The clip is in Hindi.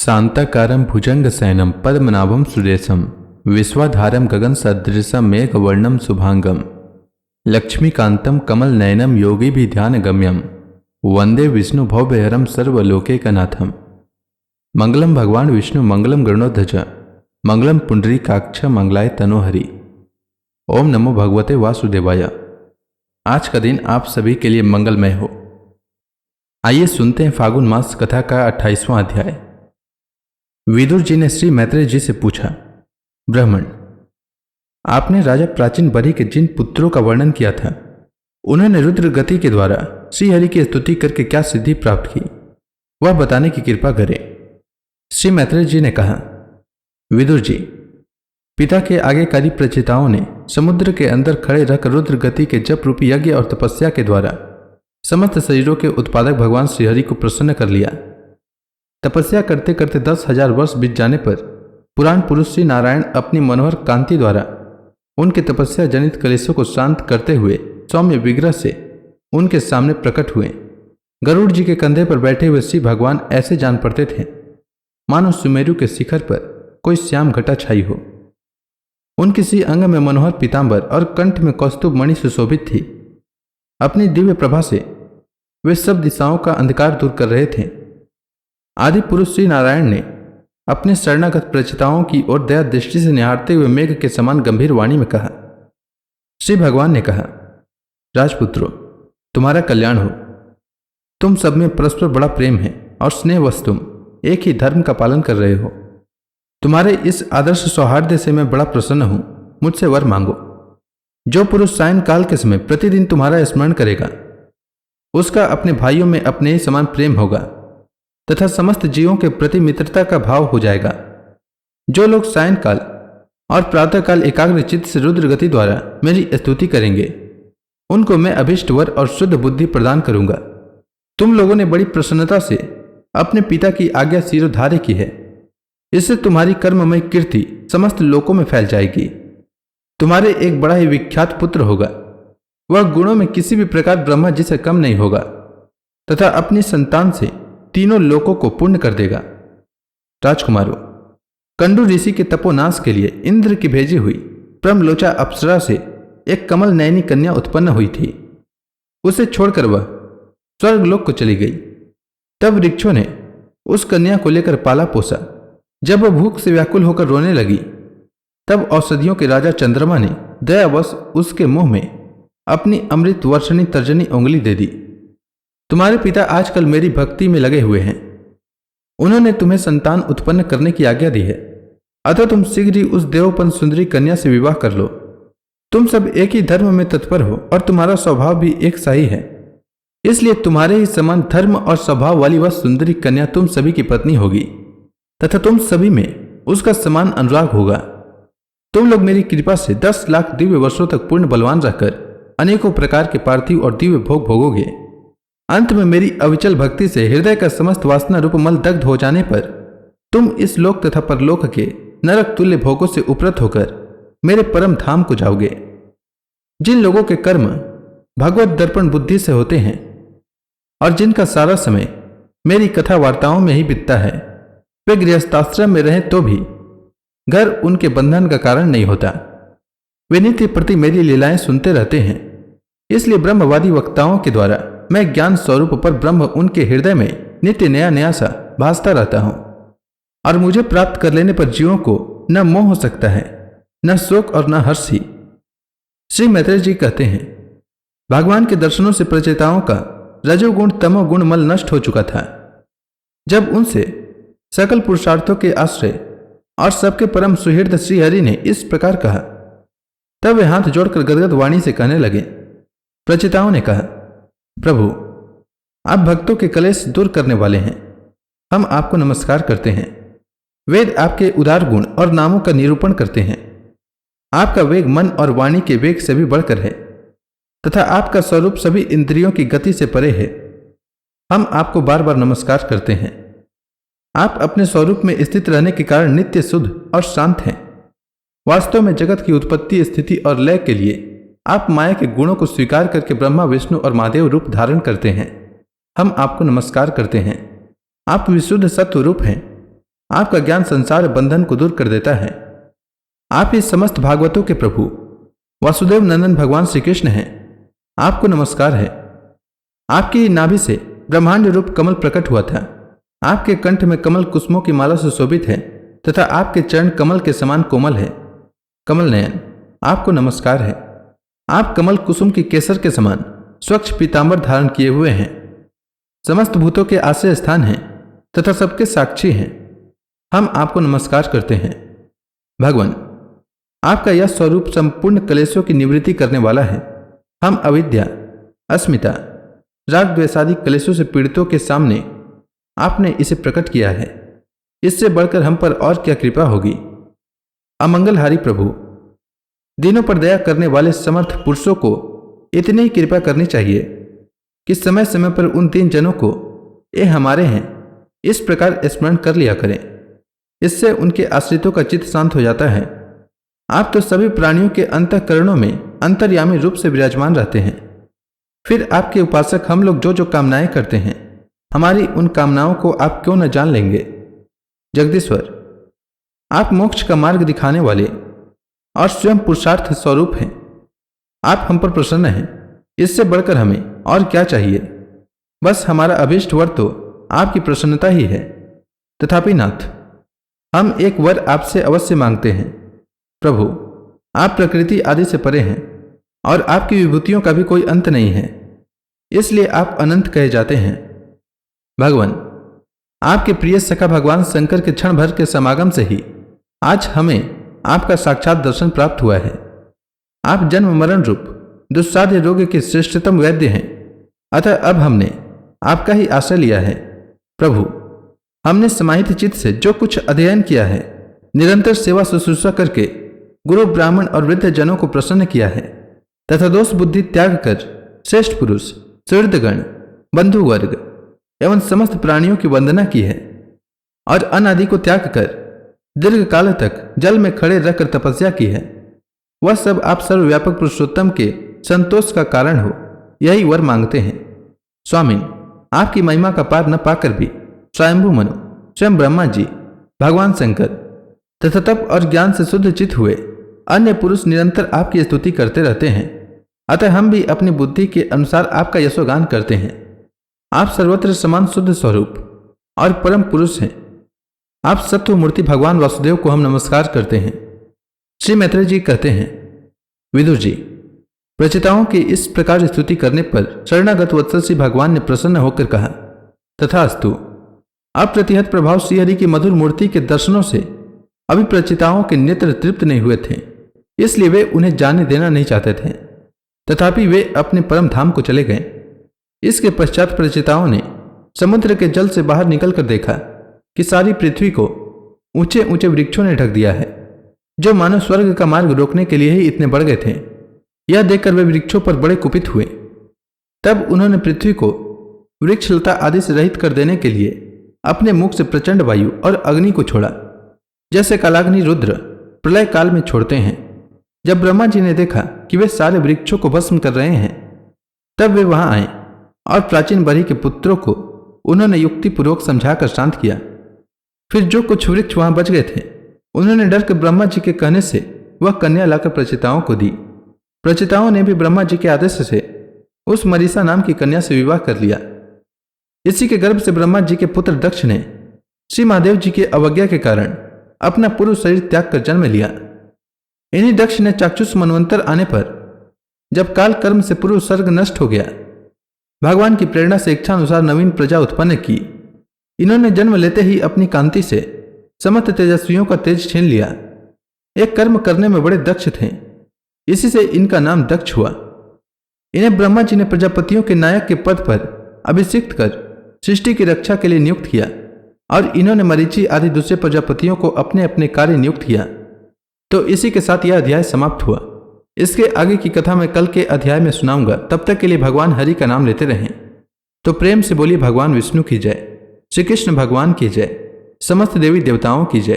शांताकारं भुजंगशयनं पद्मनाभं सुरेशं विश्वाधारं गगनसदृशं मेघवर्णं शुभांगं लक्ष्मीकान्तं कमलनयनं योगिभिध्यानगम्यं वंदे विष्णु भवभयहरं सर्वलोकैकनाथं। मंगलम भगवान विष्णु मंगलम गरुड़ध्वज मंगलम पुंडरीकाक्ष मंगलाय तनोहरि। ओम नमो भगवते वासुदेवाय। आज का दिन आप सभी के लिए मंगलमय हो। आइए सुनते हैं फागुन मास कथा का 28वां अध्याय। विदुर जी ने श्री मैत्रेय जी से पूछा, ब्राह्मण, आपने राजा प्राचीन बरी के जिन पुत्रों का वर्णन किया था, उन्होंने रुद्र गति के द्वारा श्रीहरि की स्तुति करके क्या सिद्धि प्राप्त की, वह बताने की कृपा करें। श्री मैत्रेय जी ने कहा, विदुर जी, पिता के आज्ञाकारी प्रचेताओं ने समुद्र के अंदर खड़े रहकर रुद्र गति के जप रूपी यज्ञ और तपस्या के द्वारा समस्त शरीरों के उत्पादक भगवान श्रीहरि को प्रसन्न कर लिया। तपस्या करते करते 10,000 वर्ष बीत जाने पर पुराण पुरुष श्री नारायण अपनी मनोहर कांति द्वारा उनके तपस्या जनित कलेशों को शांत करते हुए सौम्य विग्रह से उनके सामने प्रकट हुए। गरुड़ जी के कंधे पर बैठे हुए श्री भगवान ऐसे जान पड़ते थे मानो सुमेरु के शिखर पर कोई श्याम घटा छाई हो। उनके श्री अंग में मनोहर पीतांबर और कंठ में कौस्तुभ मणि सुशोभित थी। अपनी दिव्य प्रभा से वे सब दिशाओं का अंधकार दूर कर रहे थे। आदि पुरुष श्री नारायण ने अपने शरणागत प्रचेताओं की ओर दया दृष्टि से निहारते हुए मेघ के समान गंभीर वाणी में कहा। श्री भगवान ने कहा, राजपुत्रों, तुम्हारा कल्याण हो। तुम सब में परस्पर बड़ा प्रेम है और स्नेहवश तुम एक ही धर्म का पालन कर रहे हो। तुम्हारे इस आदर्श सौहार्द से मैं बड़ा प्रसन्न हूं। मुझसे वर मांगो। जो पुरुष सायंकाल के समय प्रतिदिन तुम्हारा स्मरण करेगा, उसका अपने भाइयों में अपने ही समान प्रेम होगा तथा समस्त जीवों के प्रति मित्रता का भाव हो जाएगा। जो लोग सायंकाल और प्रातःकाल एकाग्र चित्त से रुद्र गति द्वारा मेरी स्तुति करेंगे, उनको मैं अभिष्ट वर और शुद्ध बुद्धि प्रदान करूंगा। तुम लोगों ने बड़ी प्रसन्नता से अपने पिता की आज्ञा शिरोधार्य की है। इससे तुम्हारी कर्ममय कीर्ति समस्त लोकों में फैल जाएगी। तुम्हारे एक बड़ा ही विख्यात पुत्र होगा। वह गुणों में किसी भी प्रकार ब्रह्मा जी से कम नहीं होगा तथा अपनी संतान से तीनों लोकों को पूर्ण कर देगा। राजकुमारों, कंडू ऋषि के तपोनाश के लिए इंद्र की भेजी हुई प्रमलोचा अप्सरा से एक कमल नयनी कन्या उत्पन्न हुई थी। उसे छोड़कर वह स्वर्गलोक को चली गई। तब वृक्षों ने उस कन्या को लेकर पाला पोसा। जब वह भूख से व्याकुल होकर रोने लगी, तब औषधियों के राजा चंद्रमा ने दयावश उसके मुंह में अपनी अमृत वर्षणी तर्जनी उंगली दे दी। तुम्हारे पिता आजकल मेरी भक्ति में लगे हुए हैं। उन्होंने तुम्हें संतान उत्पन्न करने की आज्ञा दी है। अतः तुम शीघ्र ही उस देवोपन सुंदरी कन्या से विवाह कर लो। तुम सब एक ही धर्म में तत्पर हो और तुम्हारा स्वभाव भी एक सा ही है। इसलिए तुम्हारे ही समान धर्म और स्वभाव वाली वह सुंदरी कन्या तुम सभी की पत्नी होगी तथा तुम सभी में उसका समान अनुराग होगा। तुम लोग मेरी कृपा से 10 लाख दिव्य वर्षों तक पूर्ण बलवान रहकर अनेकों प्रकार के पार्थिव और दिव्य भोग भोगोगे। अंत में मेरी अविचल भक्ति से हृदय का समस्त वासना रूप मल दग्ध हो जाने पर तुम इस लोक तथा परलोक के नरक तुल्य भोगों से उपरत होकर मेरे परम धाम को जाओगे। जिन लोगों के कर्म भगवत दर्पण बुद्धि से होते हैं और जिनका सारा समय मेरी कथा वार्ताओं में ही बीतता है, वे गृहस्थाश्रम में रहें तो भी घर उनके बंधन का कारण नहीं होता। वे नित्य प्रति मेरी लीलाएं सुनते रहते हैं। इसलिए ब्रह्मवादी वक्ताओं के द्वारा मैं ज्ञान स्वरूप पर ब्रह्म उनके हृदय में नित्य नया नया सा भासता रहता हूं और मुझे प्राप्त कर लेने पर जीवों को न मोह हो सकता है, न शोक और न हर्ष ही। श्री मैत्रेय जी कहते हैं, भगवान के दर्शनों से प्रचेताओं का रजोगुण तमोगुण मल नष्ट हो चुका था। जब उनसे सकल पुरुषार्थों के आश्रय और सबके परम सुहृद श्रीहरि ने इस प्रकार कहा, तब वे हाथ जोड़कर गदगद वाणी से कहने लगे। प्रचेताओं ने कहा, प्रभु, आप भक्तों के कलेश दूर करने वाले हैं। हम आपको नमस्कार करते हैं। वेद आपके उदार गुण और नामों का निरूपण करते हैं। आपका वेग मन और वाणी के वेग से भी बढ़कर है तथा आपका स्वरूप सभी इंद्रियों की गति से परे है। हम आपको बार बार नमस्कार करते हैं। आप अपने स्वरूप में स्थित रहने के कारण नित्य शुद्ध और शांत हैं। वास्तव में जगत की उत्पत्ति, स्थिति और लय के लिए आप माया के गुणों को स्वीकार करके ब्रह्मा, विष्णु और महादेव रूप धारण करते हैं। हम आपको नमस्कार करते हैं। आप विशुद्ध सत्व रूप हैं। आपका ज्ञान संसार बंधन को दूर कर देता है। आप इस समस्त भागवतों के प्रभु वासुदेव नंदन भगवान श्री कृष्ण हैं। आपको नमस्कार है। आपकी नाभि से ब्रह्मांड रूप कमल प्रकट हुआ था। आपके कंठ में कमल कुसुमों की माला से शोभित है तथा आपके चरण कमल के समान कोमल है। कमल नयन, आपको नमस्कार है। आप कमल कुसुम की केसर के समान स्वच्छ पीतांबर धारण किए हुए हैं। समस्त भूतों के आश्रय स्थान हैं तथा सबके साक्षी हैं। हम आपको नमस्कार करते हैं। भगवान, आपका यह स्वरूप संपूर्ण क्लेशों की निवृत्ति करने वाला है। हम अविद्या, अस्मिता, राग द्वेषादि क्लेशों से पीड़ितों के सामने आपने इसे प्रकट किया है। इससे बढ़कर हम पर और क्या कृपा होगी। अमंगलहारी प्रभु, दीनों पर दया करने वाले समर्थ पुरुषों को इतनी ही कृपा करनी चाहिए कि समय समय पर उन 3 जनों को ये हमारे हैं इस प्रकार स्मरण कर लिया करें। इससे उनके आश्रितों का चित्त शांत हो जाता है। आप तो सभी प्राणियों के अंतःकरणों में अंतर्यामी रूप से विराजमान रहते हैं। फिर आपके उपासक हम लोग जो जो कामनाएं करते हैं, हमारी उन कामनाओं को आप क्यों न जान लेंगे। जगदीश्वर, आप मोक्ष का मार्ग दिखाने वाले और स्वयं पुरुषार्थ स्वरूप हैं। आप हम पर प्रसन्न हैं। इससे बढ़कर हमें और क्या चाहिए। बस हमारा अभीष्ट वर तो आपकी प्रसन्नता ही है। तथापि नाथ, हम एक वर आपसे अवश्य मांगते हैं। प्रभु, आप प्रकृति आदि से परे हैं और आपकी विभूतियों का भी कोई अंत नहीं है, इसलिए आप अनंत कहे जाते हैं। भगवान, आपके प्रिय सखा भगवान शंकर के क्षण भर के समागम से ही आज हमें आपका साक्षात दर्शन प्राप्त हुआ है। आप जन्म मरण रूप दुस्साध्य रोग के श्रेष्ठतम वैद्य हैं। अतः अब हमने आपका ही आश्रय लिया है। प्रभु, हमने समाहित चित्त से जो कुछ अध्ययन किया है, निरंतर सेवा शुश्रूषा करके गुरु ब्राह्मण और वृद्ध जनों को प्रसन्न किया है तथा दोष बुद्धि त्याग कर श्रेष्ठ पुरुष, सुहृदगण, बंधु वर्ग एवं समस्त प्राणियों की वंदना की है और अन्न आदि को त्याग कर दीर्घ काल तक जल में खड़े रहकर तपस्या की है। वह सब आप सर्वव्यापक पुरुषोत्तम के संतोष का कारण हो, यही वर मांगते हैं। स्वामिन, आपकी महिमा का पार न पाकर भी स्वयंभू मनु, स्वयं ब्रह्मा जी, भगवान शंकर तथा तप और ज्ञान से शुद्ध चित हुए अन्य पुरुष निरंतर आपकी स्तुति करते रहते हैं। अतः हम भी अपनी बुद्धि के अनुसार आपका यशोगान करते हैं। आप सर्वत्र समान शुद्ध स्वरूप और परम पुरुष हैं। आप सत्व मूर्ति भगवान वासुदेव को हम नमस्कार करते हैं। श्री मैत्रेय जी कहते हैं, विदुर जी, प्रचिताओं की इस प्रकार स्तुति करने पर शरणागत वत्सल श्री भगवान ने प्रसन्न होकर कहा, तथास्तु। अप्रतिहत प्रभाव श्रीहरि की मधुर मूर्ति के दर्शनों से अभी प्रचिताओं के नेत्र तृप्त नहीं हुए थे, इसलिए वे उन्हें जाने देना नहीं चाहते थे। तथापि वे अपने परम धाम को चले गए। इसके पश्चात प्रचिताओं ने समुद्र के जल से बाहर निकलकर देखा कि सारी पृथ्वी को ऊंचे ऊंचे वृक्षों ने ढक दिया है, जो मानव स्वर्ग का मार्ग रोकने के लिए ही इतने बढ़ गए थे। यह देखकर वे वृक्षों पर बड़े कुपित हुए। तब उन्होंने पृथ्वी को वृक्षलता आदि से रहित कर देने के लिए अपने मुख से प्रचंड वायु और अग्नि को छोड़ा, जैसे कालाग्नि रुद्र प्रलय काल में छोड़ते हैं। जब ब्रह्मा जी ने देखा कि वे सारे वृक्षों को भस्म कर रहे हैं, तब वे वहां आए और प्राचीन बरी के पुत्रों को उन्होंने युक्तिपूर्वक समझाकर शांत किया। फिर जो कुछ वृक्ष वहां बच गए थे, उन्होंने डर के ब्रह्मा जी के कहने से वह कन्या लाकर प्रचिताओं को दी। प्रचिताओं ने भी ब्रह्मा जी के आदेश से उस मरीसा नाम की कन्या से विवाह कर लिया। इसी के गर्भ से ब्रह्मा जी के पुत्र दक्ष ने श्री महादेव जी की अवज्ञा के कारण अपना पूर्व शरीर त्याग कर जन्म लिया। इन्हीं दक्ष ने चाक्षुष मनवंतर आने पर, जब काल कर्म से पूर्व सर्ग नष्ट हो गया, भगवान की प्रेरणा से इच्छानुसार नवीन प्रजा उत्पन्न की। इन्होंने जन्म लेते ही अपनी कांति से समस्त तेजस्वियों का तेज छीन लिया। एक कर्म करने में बड़े दक्ष थे, इसी से इनका नाम दक्ष हुआ। इन्हें ब्रह्मा जी ने प्रजापतियों के नायक के पद पर अभिषिक्त कर सृष्टि की रक्षा के लिए नियुक्त किया और इन्होंने मरीचि आदि दूसरे प्रजापतियों को अपने अपने कार्य नियुक्त किया। तो इसी के साथ यह अध्याय समाप्त हुआ। इसके आगे की कथा मैं कल के अध्याय में सुनाऊंगा। तब तक के लिए भगवान हरि का नाम लेते रहें। तो प्रेम से बोलिए भगवान विष्णु की जय, श्री कृष्ण भगवान की जय, समस्त देवी देवताओं की जय।